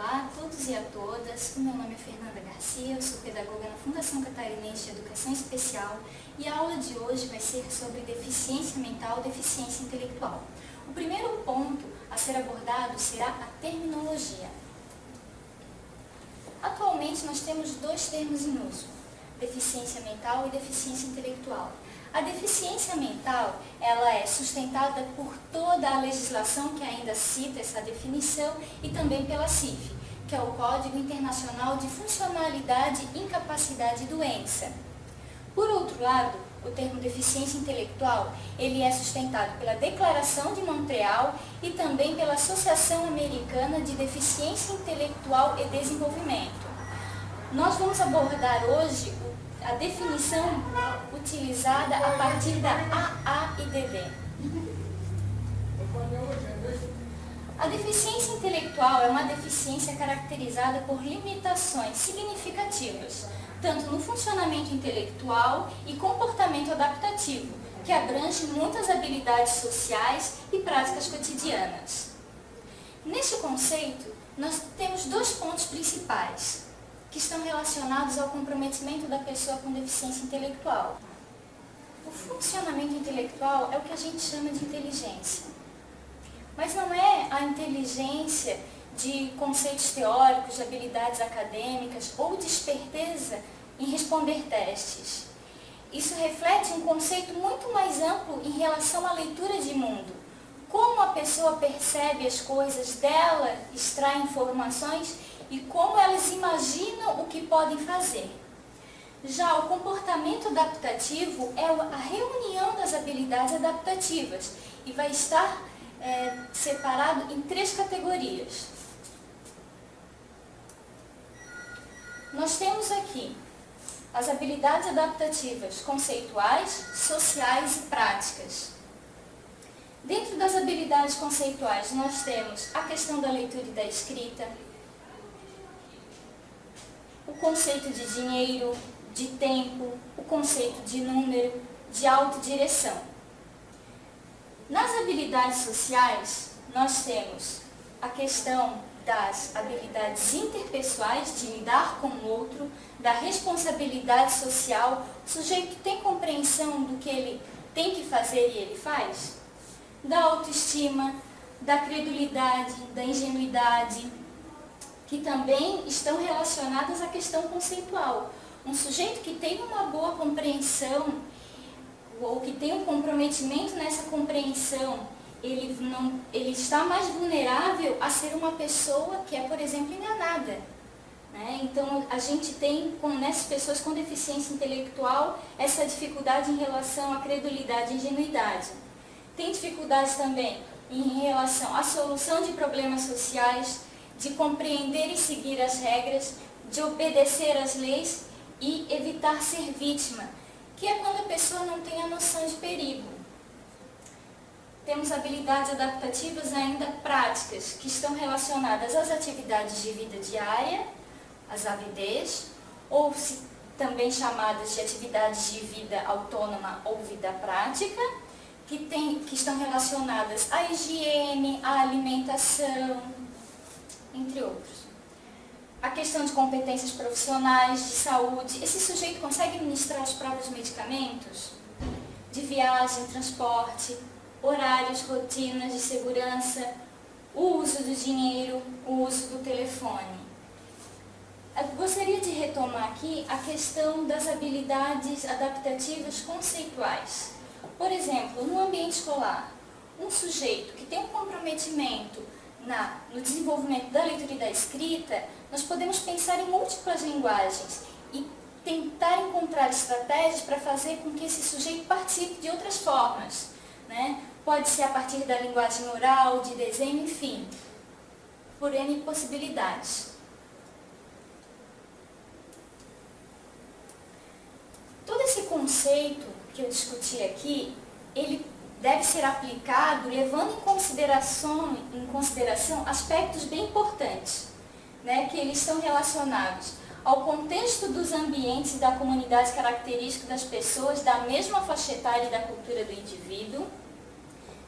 Olá a todos e a todas, o meu nome é Fernanda Garcia, eu sou pedagoga na Fundação Catarinense de Educação Especial e a aula de hoje vai ser sobre deficiência mental e deficiência intelectual. O primeiro ponto a ser abordado será a terminologia. Atualmente nós temos dois termos em uso, deficiência mental e deficiência intelectual. A deficiência mental, ela é sustentada por toda a legislação que ainda cita essa definição e também pela CIF, que é o Código Internacional de Funcionalidade, Incapacidade e Doença. Por outro lado, o termo deficiência intelectual, ele é sustentado pela Declaração de Montreal e também pela Associação Americana de Deficiência Intelectual e Desenvolvimento. Nós vamos abordar hoje a definição utilizada a partir da AAIDB. A deficiência intelectual é uma deficiência caracterizada por limitações significativas, tanto no funcionamento intelectual e comportamento adaptativo, que abrange muitas habilidades sociais e práticas cotidianas. Neste conceito, nós temos dois pontos principais, que estão relacionados ao comprometimento da pessoa com deficiência intelectual. O funcionamento intelectual é o que a gente chama de inteligência. Mas não é a inteligência de conceitos teóricos, de habilidades acadêmicas ou de esperteza em responder testes. Isso reflete um conceito muito mais amplo em relação à leitura de mundo. Como a pessoa percebe as coisas dela, extrai informações e como elas imaginam o que podem fazer. Já o comportamento adaptativo é a reunião das habilidades adaptativas e vai estar separado em três categorias. Nós temos aqui as habilidades adaptativas conceituais, sociais e práticas. Dentro das habilidades conceituais, nós temos a questão da leitura e da escrita, o conceito de dinheiro, de tempo, o conceito de número, de autodireção. Nas habilidades sociais, nós temos a questão das habilidades interpessoais, de lidar com o outro, da responsabilidade social, o sujeito tem compreensão do que ele tem que fazer e ele faz, da autoestima, da credulidade, da ingenuidade, que também estão relacionadas à questão conceitual. Um sujeito que tem uma boa compreensão, ou que tem um comprometimento nessa compreensão, ele está mais vulnerável a ser uma pessoa que é, por exemplo, enganada. Né? Então, a gente tem, nessas pessoas com deficiência intelectual, essa dificuldade em relação à credulidade e ingenuidade. Tem dificuldades também em relação à solução de problemas sociais, de compreender e seguir as regras, de obedecer às leis e evitar ser vítima, que é quando a pessoa não tem a noção de perigo. Temos habilidades adaptativas ainda práticas, que estão relacionadas às atividades de vida diária, as AVDs, ou também chamadas de atividades de vida autônoma ou vida prática, que estão relacionadas à higiene, à alimentação, entre outros. A questão de competências profissionais, de saúde, esse sujeito consegue administrar os próprios medicamentos? De viagem, transporte, horários, rotinas de segurança, o uso do dinheiro, o uso do telefone. Eu gostaria de retomar aqui a questão das habilidades adaptativas conceituais. Por exemplo, no ambiente escolar, um sujeito que tem um comprometimento no desenvolvimento da leitura e da escrita, nós podemos pensar em múltiplas linguagens e tentar encontrar estratégias para fazer com que esse sujeito participe de outras formas. Né? Pode ser a partir da linguagem oral, de desenho, enfim, por N possibilidades. Todo esse conceito que eu discuti aqui, ele deve ser aplicado levando em consideração aspectos bem importantes, né, que eles estão relacionados ao contexto dos ambientes e da comunidade característica das pessoas da mesma faixa etária e da cultura do indivíduo.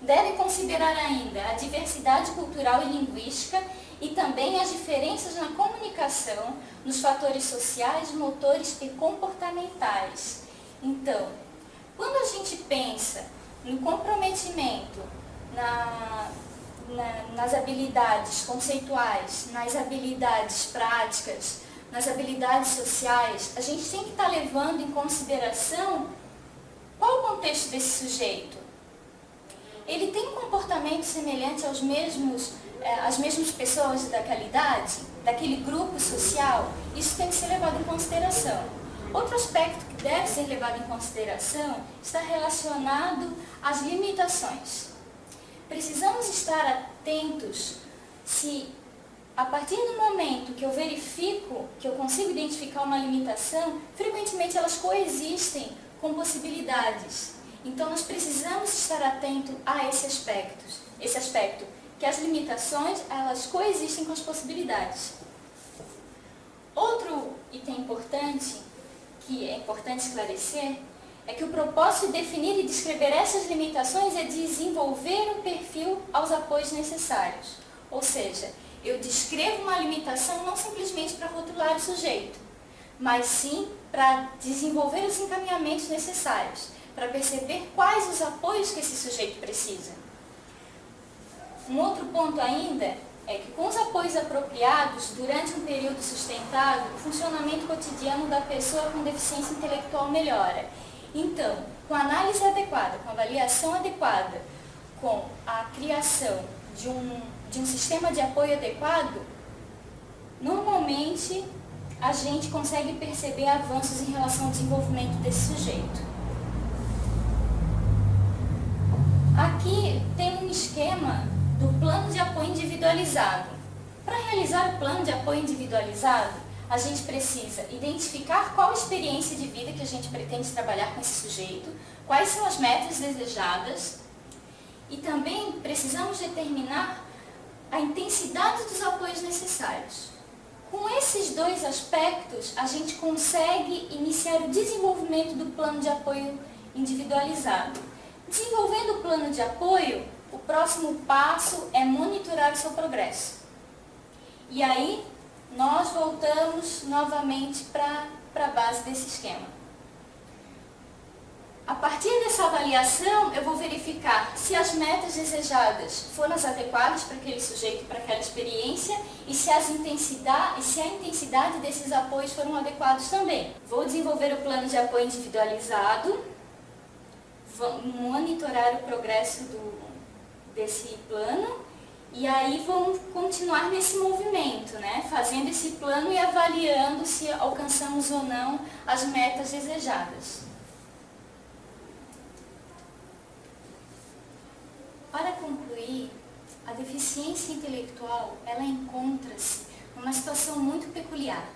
Deve considerar ainda a diversidade cultural e linguística e também as diferenças na comunicação, nos fatores sociais, motores e comportamentais. Então, quando a gente pensa no comprometimento, nas habilidades conceituais, nas habilidades práticas, nas habilidades sociais, a gente tem que estar levando em consideração qual o contexto desse sujeito. Ele tem um comportamento semelhante às mesmas pessoas daquela idade, daquele grupo social? Isso tem que ser levado em consideração. Outro aspecto que deve ser levado em consideração está relacionado às limitações. Precisamos estar atentos se, a partir do momento que eu verifico, que eu consigo identificar uma limitação, frequentemente elas coexistem com possibilidades. Então, nós precisamos estar atentos a esse aspecto, que as limitações, elas coexistem com as possibilidades. Outro item importante, que é importante esclarecer, é que o propósito de definir e descrever essas limitações é desenvolver um perfil aos apoios necessários. Ou seja, eu descrevo uma limitação não simplesmente para rotular o sujeito, mas sim para desenvolver os encaminhamentos necessários, para perceber quais os apoios que esse sujeito precisa. Um outro ponto ainda é que com os apoios apropriados, durante um período sustentado, o funcionamento cotidiano da pessoa com deficiência intelectual melhora. Então, com a análise adequada, com a avaliação adequada, com a criação de um sistema de apoio adequado, normalmente a gente consegue perceber avanços em relação ao desenvolvimento desse sujeito. Aqui tem um esquema do plano de apoio individualizado. Para realizar o plano de apoio individualizado, a gente precisa identificar qual a experiência de vida que a gente pretende trabalhar com esse sujeito, quais são as metas desejadas, e também precisamos determinar a intensidade dos apoios necessários. Com esses dois aspectos, a gente consegue iniciar o desenvolvimento do plano de apoio individualizado. Desenvolvendo o plano de apoio, o próximo passo é monitorar o seu progresso. E aí, nós voltamos novamente para a base desse esquema. A partir dessa avaliação, eu vou verificar se as metas desejadas foram as adequadas para aquele sujeito, para aquela experiência, e se a intensidade desses apoios foram adequados também. Vou desenvolver o plano de apoio individualizado, vou monitorar o progresso desse plano, e aí vamos continuar nesse movimento, né? Fazendo esse plano e avaliando se alcançamos ou não as metas desejadas. Para concluir, a deficiência intelectual, ela encontra-se numa situação muito peculiar,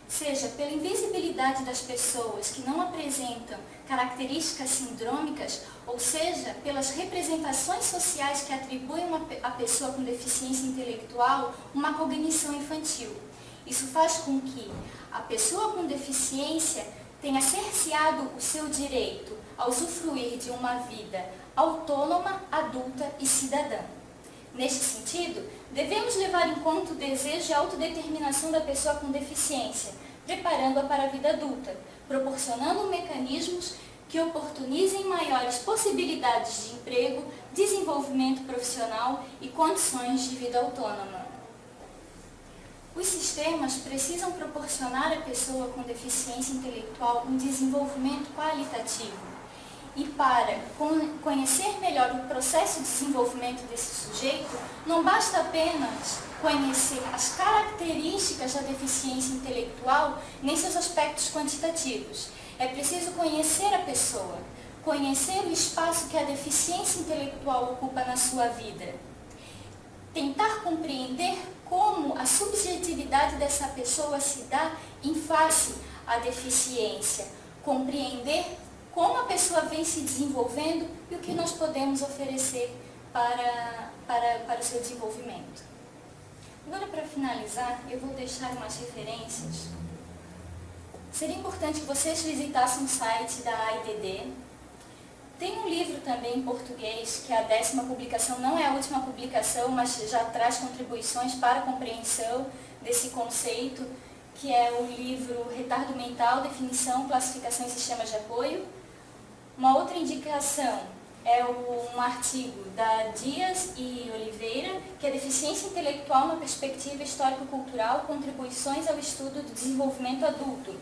seja pela invisibilidade das pessoas que não apresentam características sindrômicas, ou seja, pelas representações sociais que atribuem à pessoa com deficiência intelectual uma cognição infantil. Isso faz com que a pessoa com deficiência tenha cerceado o seu direito a usufruir de uma vida autônoma, adulta e cidadã. Neste sentido, devemos levar em conta o desejo de autodeterminação da pessoa com deficiência, preparando-a para a vida adulta, proporcionando mecanismos que oportunizem maiores possibilidades de emprego, desenvolvimento profissional e condições de vida autônoma. Os sistemas precisam proporcionar à pessoa com deficiência intelectual um desenvolvimento qualitativo. E para conhecer melhor o processo de desenvolvimento desse sujeito, não basta apenas conhecer as características da deficiência intelectual, nem seus aspectos quantitativos. É preciso conhecer a pessoa, conhecer o espaço que a deficiência intelectual ocupa na sua vida. Tentar compreender como a subjetividade dessa pessoa se dá em face à deficiência. Compreender como a pessoa vem se desenvolvendo e o que nós podemos oferecer para o seu desenvolvimento. Agora, para finalizar, eu vou deixar umas referências. Seria importante que vocês visitassem o site da AIDD. Tem um livro também em português, que é a 10ª publicação, não é a última publicação, mas já traz contribuições para a compreensão desse conceito, que é o livro Retardo Mental, Definição, Classificação e Sistemas de Apoio. Uma outra indicação é um artigo da Dias e Oliveira, que é Deficiência Intelectual na Perspectiva Histórico-Cultural, Contribuições ao Estudo do Desenvolvimento Adulto.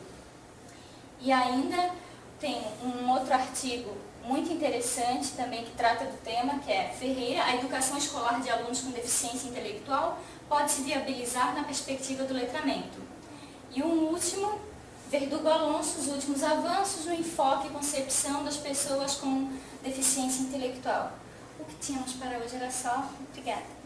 E ainda tem um outro artigo muito interessante também que trata do tema, que é Ferreira, a educação escolar de alunos com deficiência intelectual pode se viabilizar na perspectiva do letramento. E um último, Verdugo Alonso, os últimos avanços no enfoque e concepção das pessoas com deficiência intelectual. O que tínhamos para hoje era só. Obrigada.